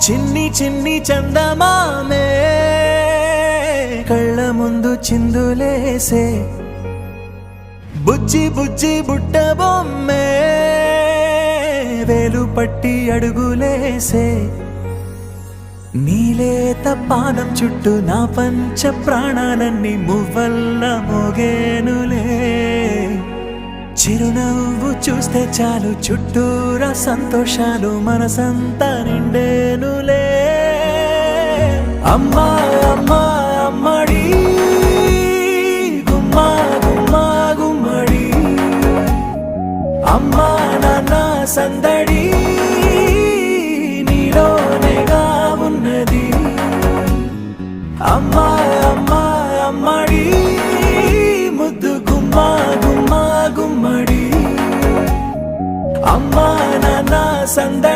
చిన్ని చిన్ని చందమామే కళ్ళ ముందు చిందులేసే బుజ్జి బుజ్జి బుట్ట బొమ్మే వేలు పట్టి అడుగులేసే నీలేత పాదం చుట్టూ నా పంచ ప్రాణాలన్నీ మువ్వల్ల మోగేనులే చిరునవ్వు చూస్తే చాలు చుట్టూరా సంతోషాలు మనసంతా నిండేనులే అమ్మా అమ్మా అమ్మడి గుమ్మా గుమ్మా గుమ్మడి అమ్మా నాన్న సందడి నీలోనేగా ఉన్నది అమ్మా అమ్మా అమ్మడి ముద్దు గుమ్మా గుమ్మా గుమ్మడి అమ్మా నాన్న సందడి